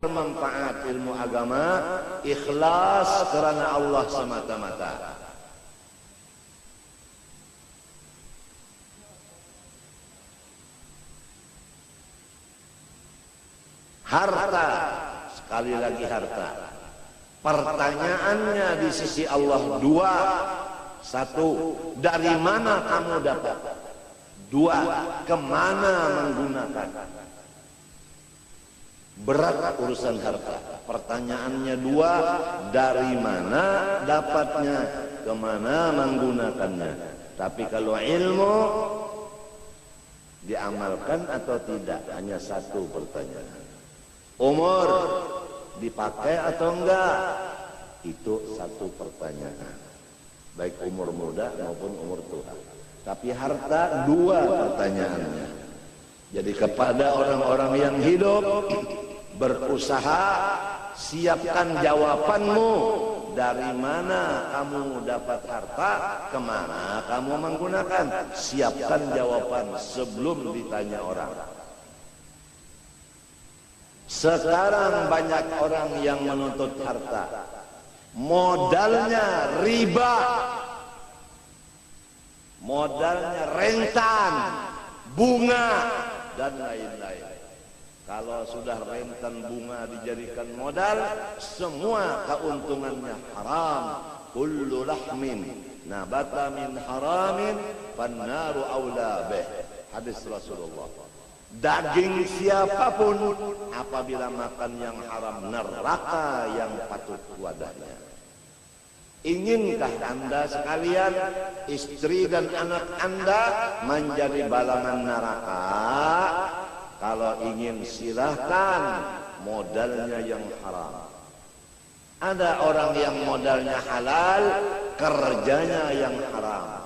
bermanfaat ilmu agama, ikhlas karena Allah semata-mata. Harta, sekali lagi harta. Pertanyaannya di sisi Allah dua. Satu, dari mana kamu dapat? Dua, kemana menggunakan? Berat urusan harta. Pertanyaannya dua, dari mana dapatnya, kemana menggunakannya. Tapi kalau ilmu diamalkan atau tidak, hanya satu pertanyaan. Umur dipakai atau enggak? Itu satu pertanyaan. Baik umur muda maupun umur tua. Tapi harta dua pertanyaannya. Jadi kepada orang-orang yang hidup, berusaha, siapkan jawabanmu. Dari mana kamu dapat harta, kemana kamu menggunakan. Siapkan jawaban sebelum ditanya orang. Sekarang banyak orang yang menuntut harta, modalnya riba, modalnya rentan, bunga, dan lain-lain. Kalau sudah rentan bunga dijadikan modal, semua keuntungannya haram. Kullu lahmin nabata min haramin fannaru aula bih. Hadis Rasulullah. Daging siapapun apabila makan yang haram, neraka yang patut wadahnya. Inkah Anda sekalian, istri dan anak Anda menjadi balangan neraka? Kalau ingin, silahkan, modalnya yang haram. Ada orang yang modalnya halal, kerjanya yang haram.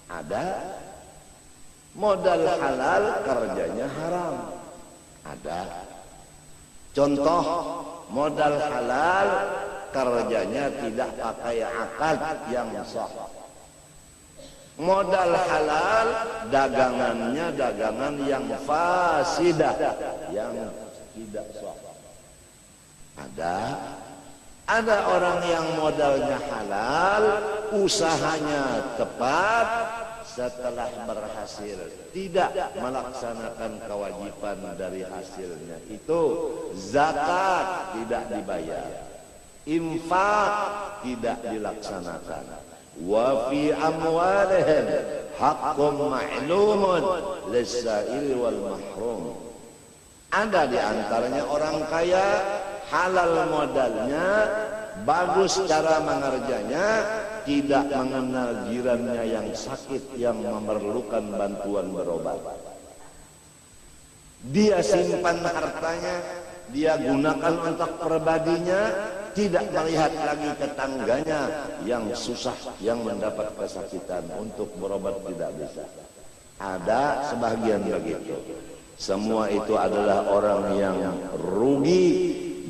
Ada modal halal, kerjanya haram. Ada. Contoh, modal halal, kerjanya tidak pakai akad yang sah. Modal halal, dagangannya dagangan yang fasidah, yang tidak sah. Ada orang yang modalnya halal, usahanya tepat, setelah berhasil tidak melaksanakan kewajiban dari hasilnya itu. Zakat tidak dibayar, infak tidak dilaksanakan. Wa fi amwalihim haqqun ma'lumun lis-sa'il wal mahrum. Ada di antaranya orang kaya, halal modalnya, bagus cara mengerjanya, tidak mengenal jirannya yang sakit, yang memerlukan bantuan berobat. Dia simpan hartanya, dia gunakan untuk pribadinya, tidak melihat lagi tetangganya yang susah, yang mendapat kesakitan, untuk berobat tidak bisa. Ada sebagian begitu. Semua itu adalah orang yang rugi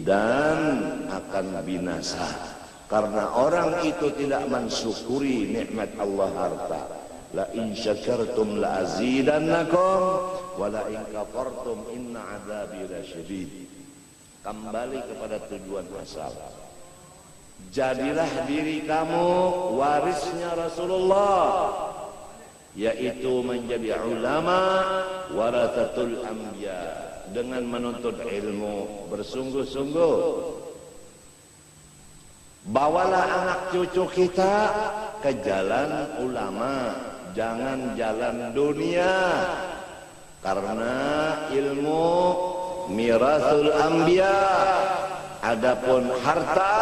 dan akan binasa. Karena orang itu tidak mensyukuri nikmat Allah harta. La in syakartum la azidannakum wa la in kafartum inna adzabi lasyadid. Kembali kepada tujuan asal. Jadilah diri kamu warisnya Rasulullah, yaitu menjadi ulama warathatul anbiya, dengan menuntut ilmu bersungguh-sungguh. Bawalah anak cucu kita ke jalan ulama, jangan jalan dunia. Karena ilmu mirasul anbiya, adapun harta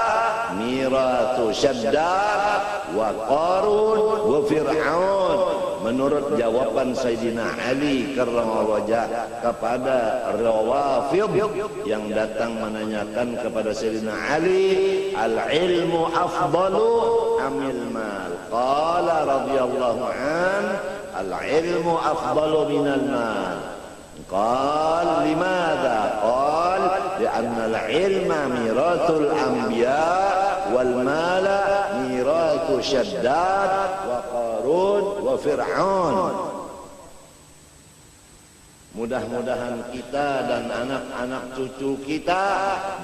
miratu Syaddad wa Qarun wa Fir'aun. Menurut jawaban Sayyidina Ali karramallahu wajhah kepada Rawafid yang datang menanyakan kepada Sayyidina Ali, al-ilmu afdalu amil mal? Qala radhiyallahu an, al-ilmu afdalu minal mal. Qal limadha? Qal li'anna al-ilma miratul anbiya wal mala miratu Syaddad wa Qarun wa Fir'aun. Mudah-mudahan kita dan anak-anak cucu kita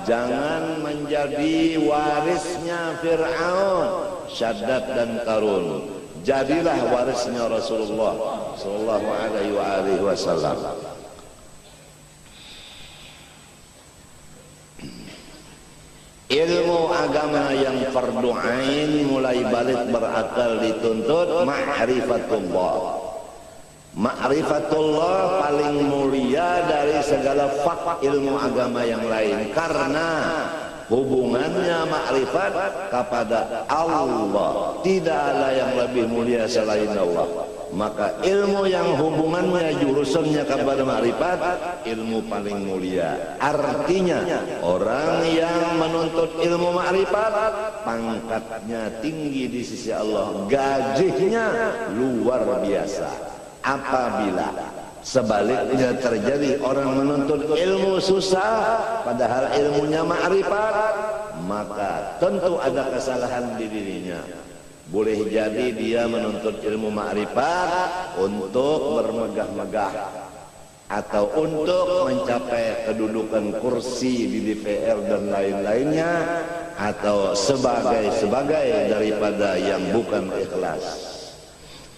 jangan menjadi warisnya Fir'aun, Syaddad dan Qarun. Jadilah warisnya Rasulullah sallallahu alaihi wasallam. Ilmu agama yang fardu ain mulai balik berakal dituntut ma'rifatullah. Ma'rifatullah paling mulia dari segala ilmu agama yang lain, karena hubungannya ma'rifat kepada Allah. Tidak ada yang lebih mulia selain Allah. Maka ilmu yang hubungannya jurusannya kepada ma'rifat, ilmu paling mulia. Artinya orang yang menuntut ilmu ma'rifat pangkatnya tinggi di sisi Allah, gajinya luar biasa. Apabila sebaliknya terjadi orang menuntut ilmu susah padahal ilmunya ma'rifat, maka tentu ada kesalahan di dirinya. Boleh jadi dia menuntut ilmu ma'rifat untuk bermegah-megah atau untuk mencapai kedudukan kursi di DPR dan lain-lainnya, atau sebagai daripada yang bukan ikhlas.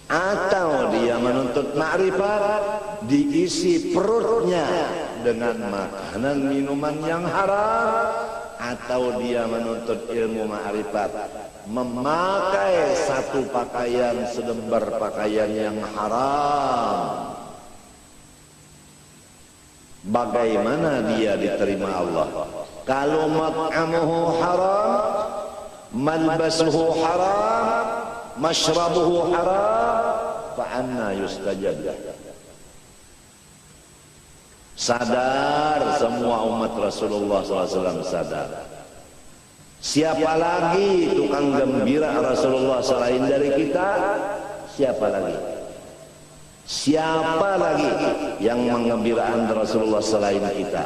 Atau dia menuntut ma'rifat diisi perutnya dengan makanan minuman yang haram, atau dia menuntut ilmu ma'rifat memakai satu pakaian selembar pakaian yang haram. Bagaimana dia diterima Allah? Kalau mat'amuhu haram, malbasuhu haram, mashrabuhu haram, fa'anna yustajab. Sadar semua umat Rasulullah SAW, sadar. Siapa lagi tukang gembira Rasulullah selain dari kita? Siapa lagi? Siapa lagi yang mengembirakan Rasulullah selain kita?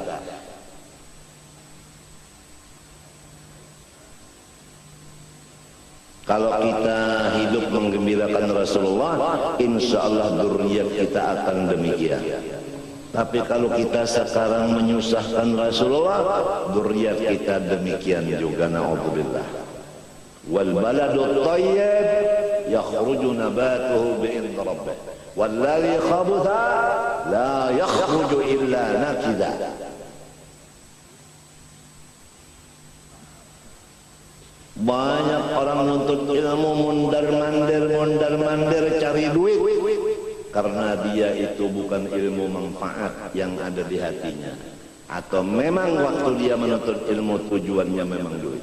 Kalau kita hidup menggembirakan Rasulullah, insya Allah dzurriyyat kita akan demikian. Tapi kalau kita sekarang menyusahkan Rasulullah, dzurriyyat kita demikian juga, na'udzubillah. Wal baladu thayyib yakhruju nabatuhu bi'idzni rabbih, wal ladzi khabutha la yakhruju illa nakida. Banyak orang nuntut ilmu mundar-mandir cari duit, karena dia itu bukan ilmu manfaat yang ada di hatinya, atau memang waktu dia menuntut ilmu tujuannya memang duit.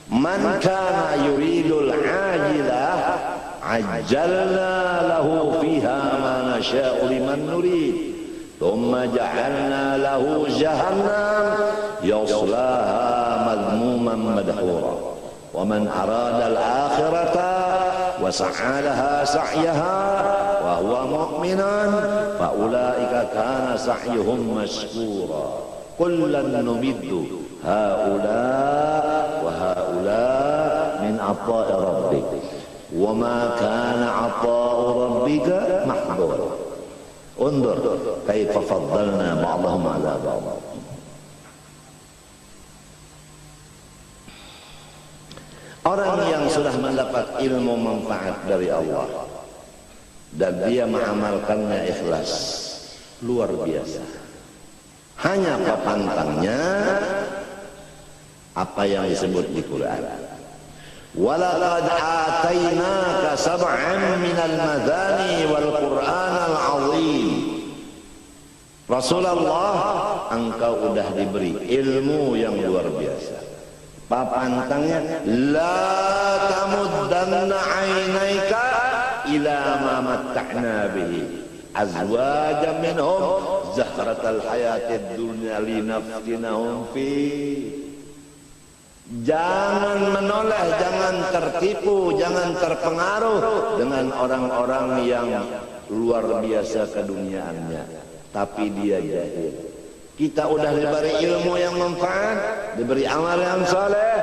Man kana yuridul ajilah ajjalna lahu fiha ma nasha'u liman nurid thumma ja'alna lahu jahannam yaslaha madhmuman madhura wa man arada al-akhirata wa sa'a laha sa'yaha wa huwa mu'minan fa ulaika kana sa'yuhum mashkura kullan numiddu haula wa haula min ata'i rabbik wa ma kana ata'u rabbika mahdura. Undur kaifa faddalna ba'dahum 'ala ba'd. Orang yang sudah mendapat ilmu manfaat dari Allah dan dia mengamalkannya ikhlas, luar biasa. Hanya pantangnya apa yang disebut di Quran. Walaqad atainaka sab'an minal madani wal Qur'anal 'azim. Rasulullah, engkau udah diberi ilmu yang luar biasa. Papantangnya, la tamuddanna 'ainaika ila ma matta'na bihi azwajan minhum zahratal hayatid dunya linaftinahum fi. Jangan menoleh, jangan tertipu, jangan terpengaruh dengan orang-orang yang luar biasa keduniaannya, tapi dia jahil. Kita udah diberi ilmu yang manfaat, diberi amal yang saleh,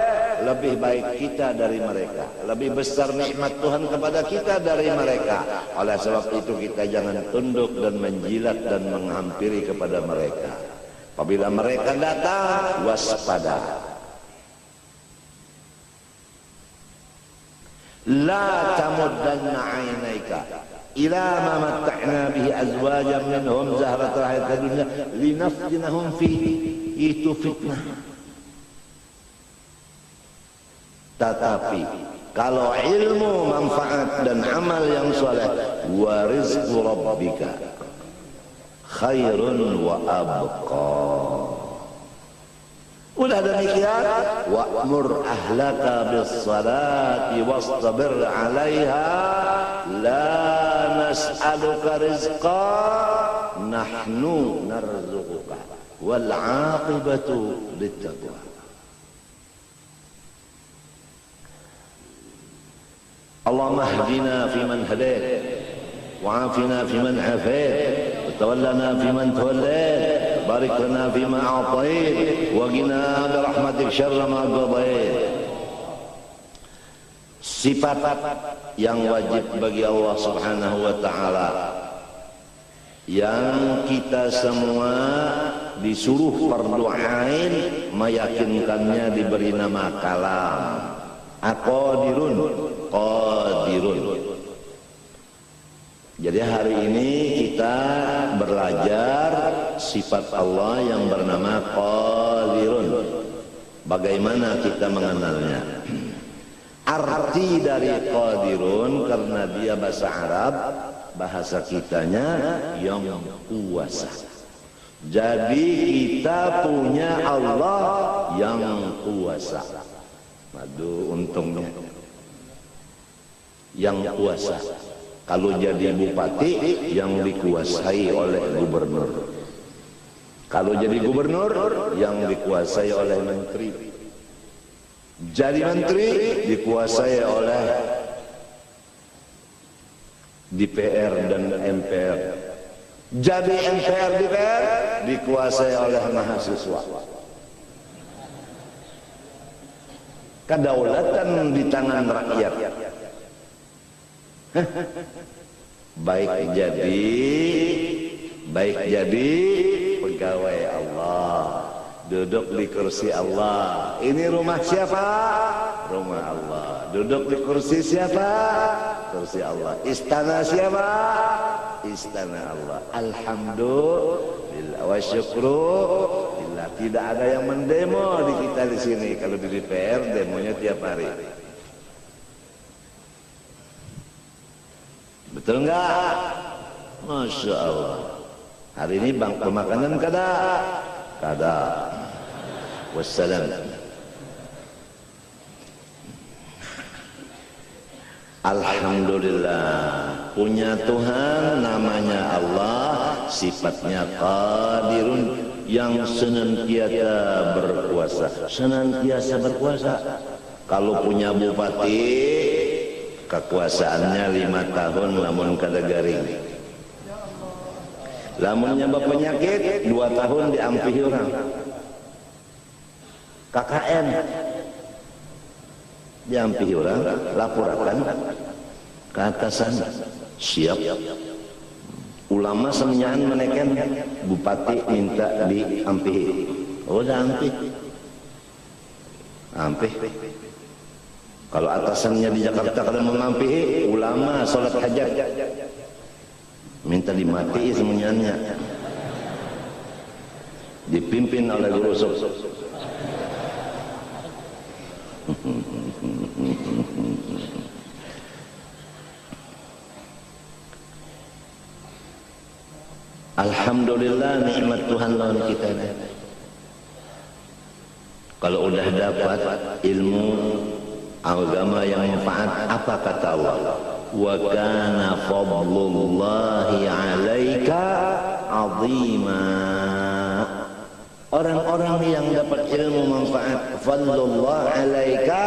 lebih baik kita dari mereka, lebih besar nikmat Tuhan kepada kita dari mereka. Oleh sebab itu kita jangan tunduk dan menjilat dan menghampiri kepada mereka. Apabila mereka datang, waspada. La tamuddanna 'ainaika ila ma matta'na bihi azwajan minhum zahratal hayatid dunya linaftinahum fihi. Itu fitnah. Tetapi kalau ilmu, manfaat dan amal yang saleh, wa rizqu rabbika khairun wa abqa. Udah demikian, wa'mur ahlaka bis salati wastabir 'alaiha la nas'aluka rizqa nahnu narzuquka wal 'aqibatu littaqwa. Allahumma hdina fiman hadait wa 'afina fiman 'afait wa tawallana fiman tawallait, barik lana fima a'tait wa qina bi rahmatik syarra ma qadait. Sifat yang wajib bagi Allah Subhanahu wa taala yang kita semua disuruh fardu ain meyakinkannya, diberi nama kalam. Aqadirun, qadirun. Jadi hari ini kita belajar sifat Allah yang bernama qadirun. Bagaimana kita mengenalnya? Arti dari qadirun, karena dia bahasa Arab, bahasa kitanya yang kuasa. Jadi kita punya Allah yang kuasa. Aduh, untungnya yang kuasa. Kalau jadi bupati, yang dikuasai oleh gubernur. Kalau jadi gubernur, yang dikuasai oleh menteri. Jadi menteri dikuasai oleh DPR dan MPR. Jadi MPR DPR dikuasai oleh mahasiswa. Kedaulatan di tangan rakyat. Baik jadi pegawai Allah, duduk di kursi Allah. Ini rumah siapa? Rumah Allah. Duduk di kursi siapa? Kursi Allah. Istana siapa? Istana Allah. Alhamdulillah wa syukrulillah. Tidak ada yang mendemo di kita di sini. Kalau di DPR demonya tiap hari. Betul enggak? Masya Allah. Hari ini bangku makanan kada? Kada. Wassalam. Alhamdulillah, punya Tuhan namanya Allah, sifatnya qadirun, yang senantiasa berkuasa. Senantiasa berkuasa. Kalau punya bupati, kekuasaannya 5 tahun namun kada garing. Lamunnya berpenyakit 2 tahun diampihi orang. KKN diampihi orang, laporakan ke atasan, siap. Ulama semenyahan menekan, bupati minta diampihi. Oh, dah ampih. Kalau atasannya di Jakarta kalau mengampihi, ulama sholat hajat minta dimati semuanya, dipimpin oleh guru sok. Alhamdulillah, nikmat Tuhan lawan kita. Kalau udah dapat ilmu agama yang manfaat, apa kata Allah? Wa kana fadlullahi 'alaika 'azima. Orang-orang yang dapat ilmu manfaat, fadlullah 'alaika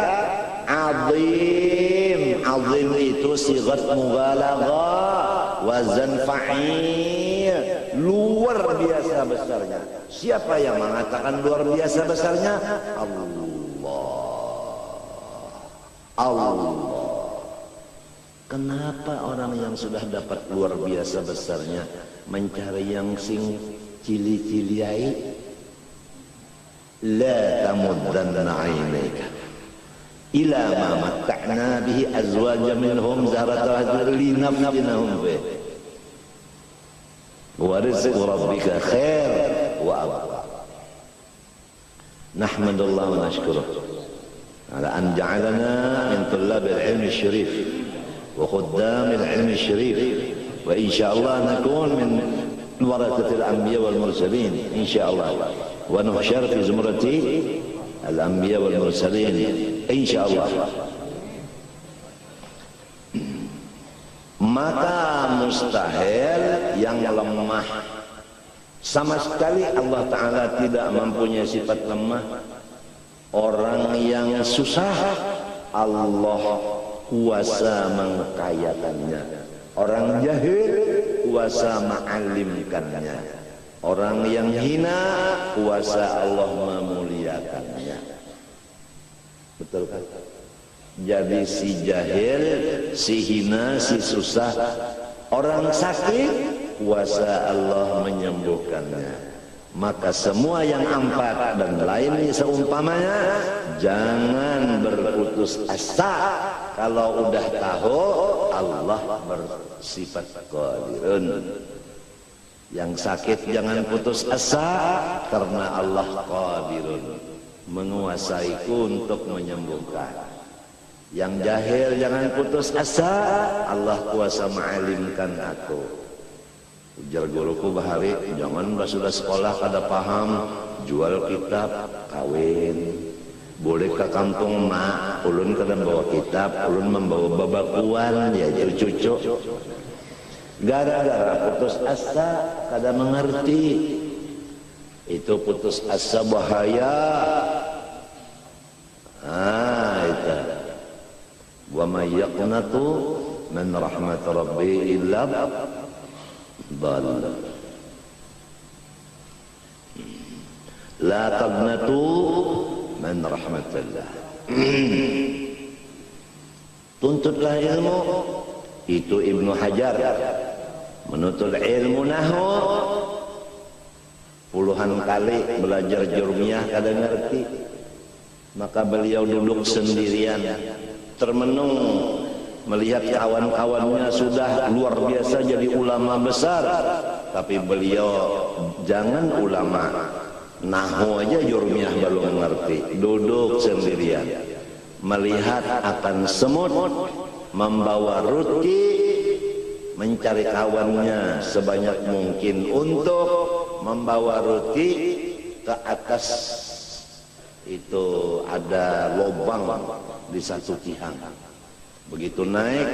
'azim. 'Azim itu sigat mubalaghah, wazan fa'il, luar biasa besarnya. Siapa yang mengatakan luar biasa besarnya? Allah. Allah. Kenapa orang yang sudah dapat luar biasa besarnya mencari yang sing cili-ciliai? La tamuddanna 'ainaka ila ma matta'na bihi azwajan minhum zahratal linaftinahum fi wa rizqu rabbika khair wa abqa. Nahmadullah wa nashkuruh ala an ja'alana min tullabil ilmi syarif wa khuddamil ilmi syarif wa insyaallah nakun min warathatil anbiya wal mursalin insyaallah wa nuhsyar fi zumrati al anbiya wal mursalin insyaallah. Maka mustahil yang lemah sama sekali Allah Ta'ala tidak mempunyai sifat lemah. Orang yang susah Allah kuasa mengkayakannya. Orang jahil kuasa mengalimkannya. Orang yang hina kuasa Allah memuliakannya. Betul kan? Jadi si jahil, si hina, si susah, orang sakit kuasa Allah menyembuhkannya. Maka semua yang empat dan lainnya seumpamanya jangan berputus asa. Kalau udah tahu Allah bersifat qadirun. Yang sakit jangan putus asa karena Allah qadirun, menguasaiku untuk menyembuhkan. Yang jahil jangan putus asa, Allah kuasa mengalimkan aku. Ujar guruku bahari, jangan sudah sekolah kada paham, jual kitab, kawin. Boleh ke kampung mak, ulun kada bawa kitab, ulun membawa babakuan, ya cucu. Gara-gara putus asa, kada mengerti. Itu putus asa bahaya. Itu. Wa may yaqnatu min rahmat rabbi illa dhalla. La taqnatu min rahmatillah. Tuntutlah ilmu. Itu Ibnu Hajar menuntut ilmu nahwu puluhan kali belajar jurmiyah kada ngerti. Maka beliau duduk sendirian termenung melihat kawan-kawannya sudah luar biasa jadi ulama besar, tapi beliau jangan ulama nahwu aja jurmiyah belum mengerti, duduk sendirian melihat akan semut membawa ruti mencari kawannya sebanyak mungkin untuk membawa ruti ke atas. Itu ada lubang di satu tiang. Begitu naik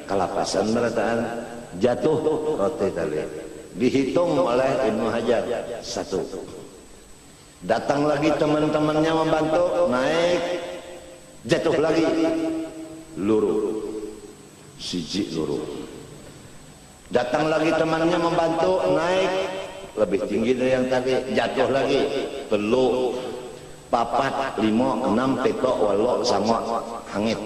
kelapasan berataan, jatuh roti tadi. Dihitung oleh Ibnu Hajar satu. Datang lagi teman-temannya membantu, naik, jatuh lagi, luruh. Siji luruh. Datang lagi temannya membantu, naik lebih tinggi dari yang tadi, jatuh lagi, telu, papat, 5, 6, petok, walok, sama hangit.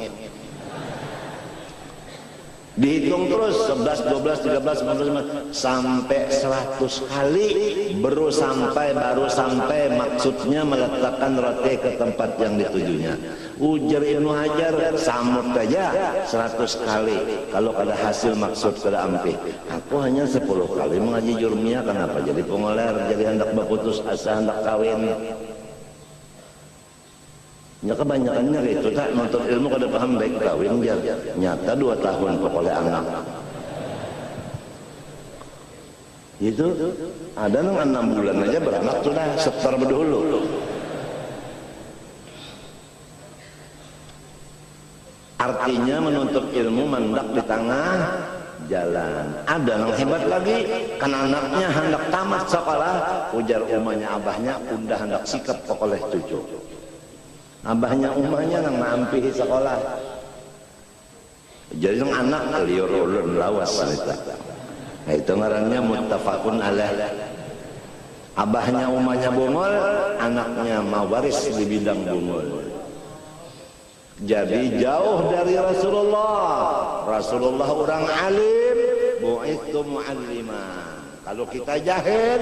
Dihitung terus 11, 12, 13, 14, 15 sampai 100 kali baru sampai maksudnya meletakkan roti ke tempat yang ditujunya. Ujar Ibnu Hajar samut aja 100 kali kalau ada hasil maksud kada ampi. Aku hanya 10 kali mengaji jurmiyah, kenapa jadi pengoler, jadi hendak berputus asa, hendak kawin. Ya kebanyakannya gitu tak nonton ilmu kada paham baik kawin jar. Nyata 2 tahun pokoknya anak. Itu ada nang 6 bulan aja beranak sudah setor berdulu. Artinya menuntut ilmu mendak di tengah jalan. Ada yang hebat lagi, kan anaknya hendak tamat sekolah, ujar umahnya abahnya, udah hendak sikap oleh cucu. Abahnya umahnya nang mampi sekolah. Jadi yang anak liur ulun lawas wanita. Nah, itu ngarannya muttafaqun alaih. Abahnya umahnya bungul, anaknya mawaris di bidang bungul. Jadi jauh dari Rasulullah. Rasulullah orang alim, bu'itsu mu'alliman. Kalau kita jahil,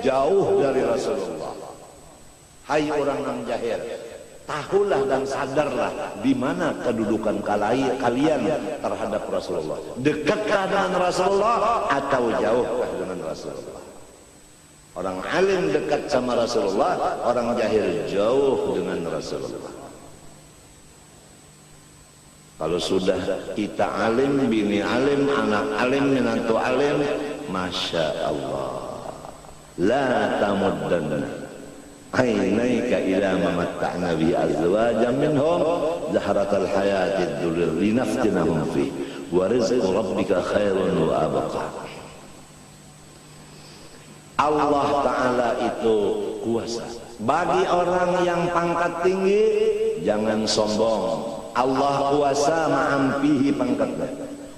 jauh dari Rasulullah. Hai orang yang jahil, tahulah dan sadarlah di mana kedudukan kalian terhadap Rasulullah. Dekatkah dengan Rasulullah atau jauhkah dengan Rasulullah? Orang alim dekat sama Rasulullah, orang jahil jauh dengan Rasulullah. Kalau sudah kita alim, bini alim, anak alim, menantu alim, Masya Allah, la tamuddanna ainaika ila ma matta'na bi azwajan minhum zahratal hayatid dunya linaftinahum fi wa rizqu rabbika khairun wa abqa. Allah Ta'ala itu kuasa. Bagi orang yang pangkat tinggi, jangan sombong. Allah kuasa ma'ampihi pangkatnya.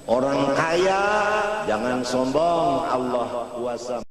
Orang kaya, jangan sombong. Allah kuasa